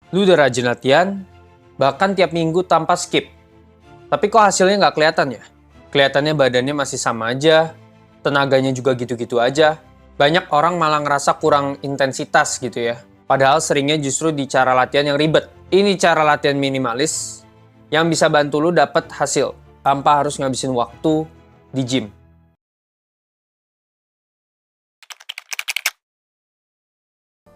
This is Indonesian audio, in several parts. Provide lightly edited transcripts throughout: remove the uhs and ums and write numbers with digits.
Lu udah rajin latihan, bahkan tiap minggu tanpa skip. Tapi kok hasilnya nggak kelihatan ya? Kelihatannya badannya masih sama aja, tenaganya juga gitu-gitu aja. Banyak orang malah ngerasa kurang intensitas gitu ya. Padahal seringnya justru di cara latihan yang ribet. Ini cara latihan minimalis yang bisa bantu lu dapet hasil tanpa harus ngabisin waktu di gym.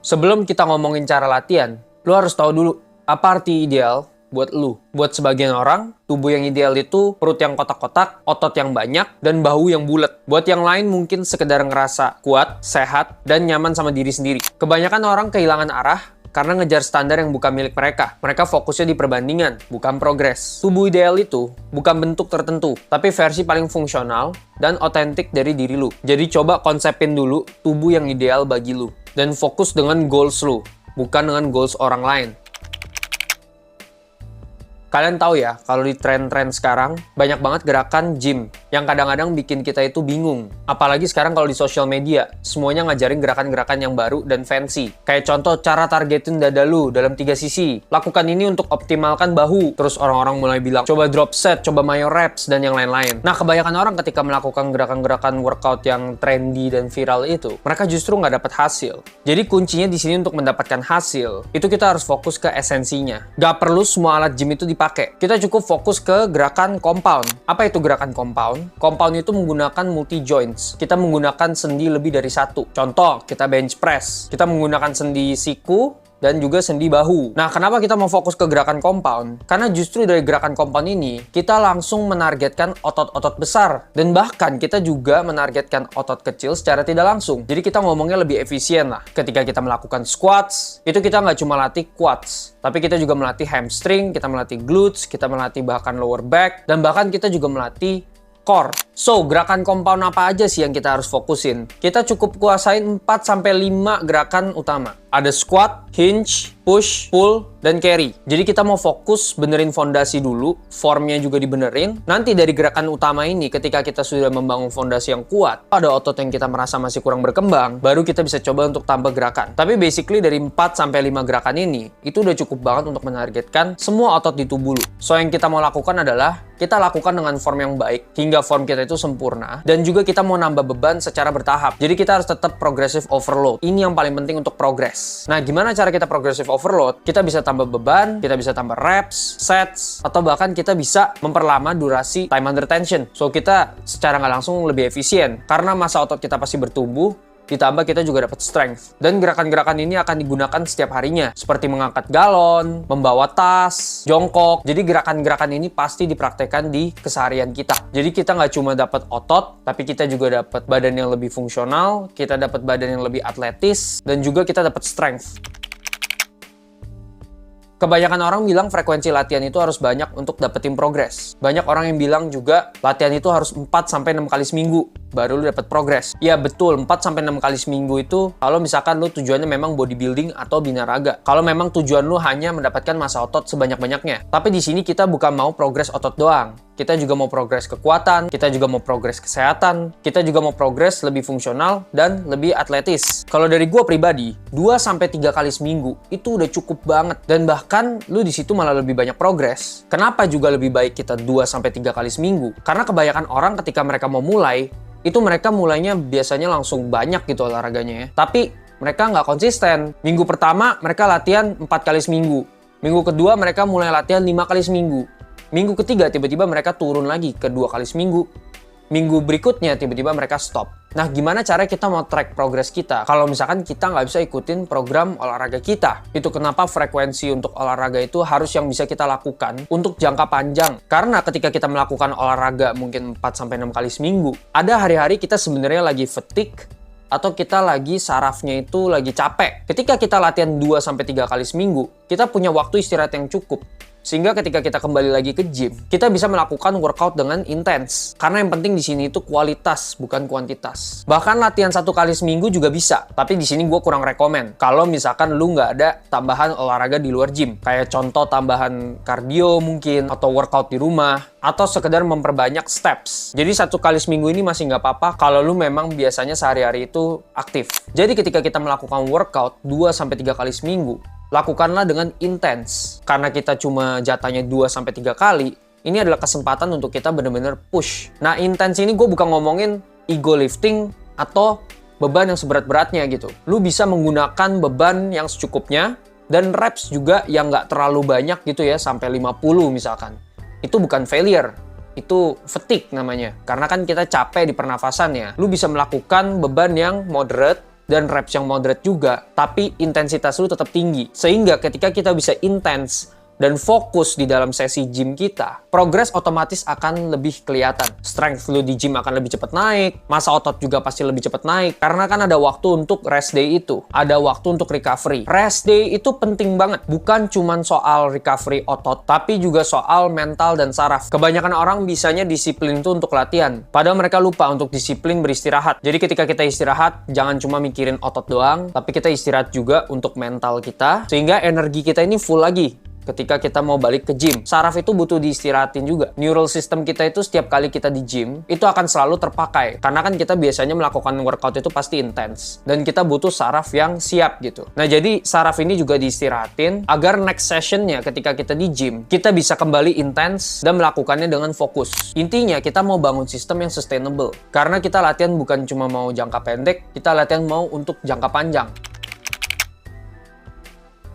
Sebelum kita ngomongin cara latihan, lu harus tahu dulu apa arti ideal buat lu. Buat sebagian orang, tubuh yang ideal itu perut yang kotak-kotak, otot yang banyak, dan bahu yang bulat. Buat yang lain mungkin sekedar ngerasa kuat, sehat, dan nyaman sama diri sendiri. Kebanyakan orang kehilangan arah karena ngejar standar yang bukan milik mereka. Mereka fokusnya di perbandingan, bukan progres. Tubuh ideal itu bukan bentuk tertentu, tapi versi paling fungsional dan otentik dari diri lu. Jadi coba konsepin dulu tubuh yang ideal bagi lu. Dan fokus dengan goals lu, bukan dengan goals orang lain. Kalian tahu ya, kalau di tren-tren sekarang, banyak banget gerakan gym yang kadang-kadang bikin kita itu bingung. Apalagi sekarang kalau di sosial media, semuanya ngajarin gerakan-gerakan yang baru dan fancy. Kayak contoh, cara targetin dada lu dalam 3 sisi. Lakukan ini untuk optimalkan bahu. Terus orang-orang mulai bilang, coba drop set, coba myo reps, dan yang lain-lain. Nah, kebanyakan orang ketika melakukan gerakan-gerakan workout yang trendy dan viral itu, mereka justru nggak dapat hasil. Jadi kuncinya di sini untuk mendapatkan hasil, itu kita harus fokus ke esensinya. Gak perlu semua alat gym itu dipakai. Kita cukup fokus ke gerakan compound. Apa itu gerakan compound? Compound itu menggunakan multi joints. Kita menggunakan sendi lebih dari satu. Contoh, kita bench press. Kita menggunakan sendi siku dan juga sendi bahu. Nah, kenapa kita mau fokus ke gerakan compound? Karena justru dari gerakan compound ini, kita langsung menargetkan otot-otot besar. Dan bahkan kita juga menargetkan otot kecil secara tidak langsung. Jadi kita ngomongnya lebih efisien lah. Ketika kita melakukan squats, itu kita nggak cuma latih quads, tapi kita juga melatih hamstring, kita melatih glutes, kita melatih bahkan lower back, dan bahkan kita juga melatih core. So, gerakan compound apa aja sih yang kita harus fokusin? Kita cukup kuasain 4-5 gerakan utama. Ada squat, hinge, push, pull, dan carry. Jadi kita mau fokus benerin fondasi dulu, formnya juga dibenerin. Nanti dari gerakan utama ini, ketika kita sudah membangun fondasi yang kuat, ada otot yang kita merasa masih kurang berkembang, baru kita bisa coba untuk tambah gerakan. Tapi basically dari 4-5 gerakan ini, itu udah cukup banget untuk menargetkan semua otot di tubuh lu. So, yang kita mau lakukan adalah, kita lakukan dengan form yang baik, hingga form kita itu sempurna, dan juga kita mau nambah beban secara bertahap. Jadi kita harus tetap progressive overload. Ini yang paling penting untuk progress. Nah, gimana cara kita progressive overload? Kita bisa tambah beban, kita bisa tambah reps, sets, atau bahkan kita bisa memperlama durasi time under tension. So, kita secara nggak langsung lebih efisien. Karena massa otot kita pasti bertumbuh, ditambah kita juga dapat strength. Dan gerakan-gerakan ini akan digunakan setiap harinya. Seperti mengangkat galon, membawa tas, jongkok. Jadi gerakan-gerakan ini pasti dipraktekkan di keseharian kita. Jadi kita nggak cuma dapat otot, tapi kita juga dapat badan yang lebih fungsional, kita dapat badan yang lebih atletis, dan juga kita dapat strength. Kebanyakan orang bilang frekuensi latihan itu harus banyak untuk dapetin progres. Banyak orang yang bilang juga latihan itu harus 4-6 kali seminggu baru lu dapet progres. Ya betul, 4-6 kali seminggu itu kalau misalkan lu tujuannya memang bodybuilding atau binaraga. Kalau memang tujuan lu hanya mendapatkan massa otot sebanyak-banyaknya. Tapi di sini kita bukan mau progres otot doang. Kita juga mau progres kekuatan, kita juga mau progres kesehatan, kita juga mau progres lebih fungsional dan lebih atletis. Kalau dari gua pribadi, 2-3 kali seminggu itu udah cukup banget. Dan bahkan lu di situ malah lebih banyak progres. Kenapa juga lebih baik kita 2-3 kali seminggu? Karena kebanyakan orang ketika mereka mau mulai, itu mereka mulainya biasanya langsung banyak gitu olahraganya ya. Tapi mereka nggak konsisten. Minggu pertama mereka latihan 4 kali seminggu. Minggu kedua mereka mulai latihan 5 kali seminggu. Minggu ketiga tiba-tiba mereka turun lagi ke 2 kali seminggu. Minggu berikutnya tiba-tiba mereka stop. Nah, gimana cara kita mau track progres kita kalau misalkan kita nggak bisa ikutin program olahraga kita? Itu kenapa frekuensi untuk olahraga itu harus yang bisa kita lakukan untuk jangka panjang. Karena ketika kita melakukan olahraga mungkin 4-6 kali seminggu, ada hari-hari kita sebenarnya lagi fatigue atau kita lagi sarafnya itu lagi capek. Ketika kita latihan 2-3 kali seminggu, kita punya waktu istirahat yang cukup. Sehingga ketika kita kembali lagi ke gym, kita bisa melakukan workout dengan intens. Karena yang penting di sini itu kualitas, bukan kuantitas. Bahkan latihan 1 kali seminggu juga bisa. Tapi di sini gue kurang rekomen. Kalau misalkan lu nggak ada tambahan olahraga di luar gym. Kayak contoh tambahan cardio mungkin, atau workout di rumah, atau sekedar memperbanyak steps. Jadi 1 kali seminggu ini masih nggak apa-apa kalau lu memang biasanya sehari-hari itu aktif. Jadi ketika kita melakukan workout 2-3 kali seminggu, lakukanlah dengan intens. Karena kita cuma jatahnya 2-3 kali, ini adalah kesempatan untuk kita benar-benar push. Nah, intens ini gue bukan ngomongin ego lifting atau beban yang seberat-beratnya gitu. Lu bisa menggunakan beban yang secukupnya, dan reps juga yang nggak terlalu banyak gitu ya, sampai 50 misalkan. Itu bukan failure, itu fatigue namanya. Karena kan kita capek di pernafasan ya. Lu bisa melakukan beban yang moderate dan reps yang moderate juga, tapi intensitas lu tetap tinggi. Sehingga ketika kita bisa intens dan fokus di dalam sesi gym kita, progres otomatis akan lebih kelihatan. Strength lu di gym akan lebih cepat naik, massa otot juga pasti lebih cepat naik, karena kan ada waktu untuk rest day itu, ada waktu untuk recovery. Rest day itu penting banget, bukan cuma soal recovery otot, tapi juga soal mental dan saraf. Kebanyakan orang bisanya disiplin itu untuk latihan, padahal mereka lupa untuk disiplin beristirahat. Jadi ketika kita istirahat, jangan cuma mikirin otot doang, tapi kita istirahat juga untuk mental kita, sehingga energi kita ini full lagi ketika kita mau balik ke gym. Saraf itu butuh diistirahatin juga. Neural system kita itu setiap kali kita di gym, itu akan selalu terpakai. Karena kan kita biasanya melakukan workout itu pasti intens. Dan kita butuh saraf yang siap gitu. Nah, jadi saraf ini juga diistirahatin agar next sessionnya ketika kita di gym, kita bisa kembali intens dan melakukannya dengan fokus. Intinya, kita mau bangun sistem yang sustainable. Karena kita latihan bukan cuma mau jangka pendek, kita latihan mau untuk jangka panjang.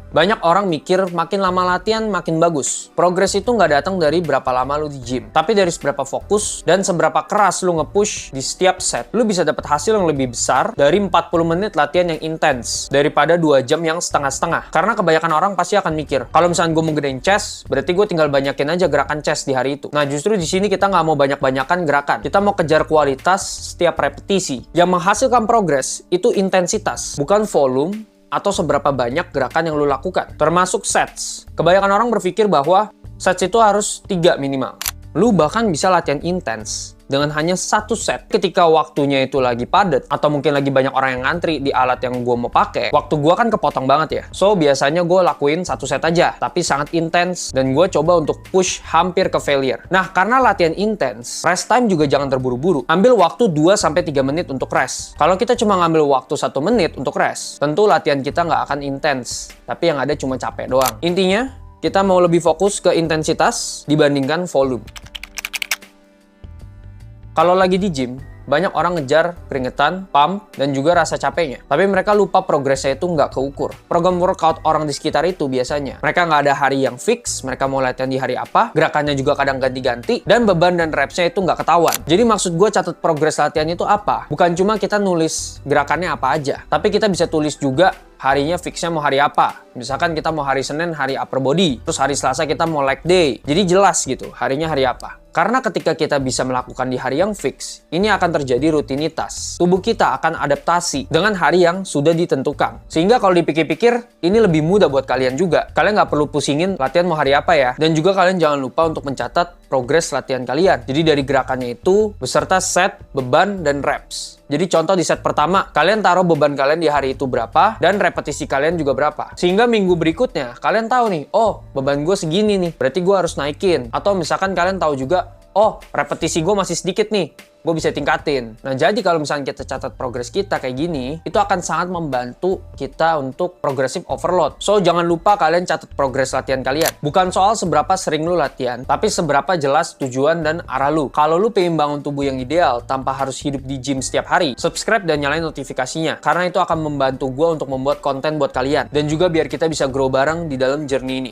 Banyak orang mikir makin lama latihan makin bagus. Progres itu nggak datang dari berapa lama lu di gym, tapi dari seberapa fokus dan seberapa keras lu nge-push di setiap set. Lu bisa dapat hasil yang lebih besar dari 40 menit latihan yang intens daripada 2 jam yang setengah-setengah. Karena kebanyakan orang pasti akan mikir, kalau misalnya gue mau gedein chest, berarti gue tinggal banyakin aja gerakan chest di hari itu. Nah, justru di sini kita nggak mau banyak-banyakan gerakan. Kita mau kejar kualitas setiap repetisi. Yang menghasilkan progres itu intensitas, bukan volume atau seberapa banyak gerakan yang lu lakukan. Termasuk sets. Kebanyakan orang berpikir bahwa sets itu harus 3 minimal. Lu bahkan bisa latihan intens dengan hanya 1 set ketika waktunya itu lagi padat atau mungkin lagi banyak orang yang ngantri di alat yang gue mau pakai. Waktu gue kan kepotong banget ya. So, biasanya gue lakuin 1 set aja, tapi sangat intens dan gue coba untuk push hampir ke failure. Nah, karena latihan intens, rest time juga jangan terburu-buru. Ambil waktu 2-3 menit untuk rest. Kalau kita cuma ngambil waktu 1 menit untuk rest, tentu latihan kita nggak akan intens, tapi yang ada cuma capek doang. Intinya, kita mau lebih fokus ke intensitas dibandingkan volume. Kalau lagi di gym, banyak orang ngejar keringetan, pump, dan juga rasa capeknya. Tapi mereka lupa progresnya itu nggak keukur. Program workout orang di sekitar itu biasanya, mereka nggak ada hari yang fix, mereka mau latihan di hari apa, gerakannya juga kadang ganti-ganti, dan beban dan repsnya itu nggak ketahuan. Jadi maksud gue catat progres latihan itu apa? Bukan cuma kita nulis gerakannya apa aja, tapi kita bisa tulis juga harinya fixnya mau hari apa. Misalkan kita mau hari Senin hari upper body, terus hari Selasa kita mau leg day. Jadi jelas gitu, harinya hari apa. Karena ketika kita bisa melakukan di hari yang fix, ini akan terjadi rutinitas. Tubuh kita akan adaptasi dengan hari yang sudah ditentukan. Sehingga kalau dipikir-pikir, ini lebih mudah buat kalian juga. Kalian nggak perlu pusingin latihan mau hari apa ya. Dan juga kalian jangan lupa untuk mencatat progres latihan kalian. Jadi dari gerakannya itu, beserta set, beban, dan reps. Jadi contoh di set pertama, kalian taruh beban kalian di hari itu berapa, dan repetisi kalian juga berapa. Sehingga minggu berikutnya, kalian tahu nih, oh beban gue segini nih, berarti gue harus naikin. Atau misalkan kalian tahu juga, oh repetisi gue masih sedikit nih, gue bisa tingkatin. Nah, jadi kalau misalnya kita catat progres kita kayak gini, itu akan sangat membantu kita untuk progressive overload. So, jangan lupa kalian catat progres latihan kalian. Bukan soal seberapa sering lu latihan, tapi seberapa jelas tujuan dan arah lu. Kalau lu pengen bangun tubuh yang ideal tanpa harus hidup di gym setiap hari, subscribe dan nyalain notifikasinya. Karena itu akan membantu gue untuk membuat konten buat kalian. Dan juga biar kita bisa grow bareng di dalam journey ini.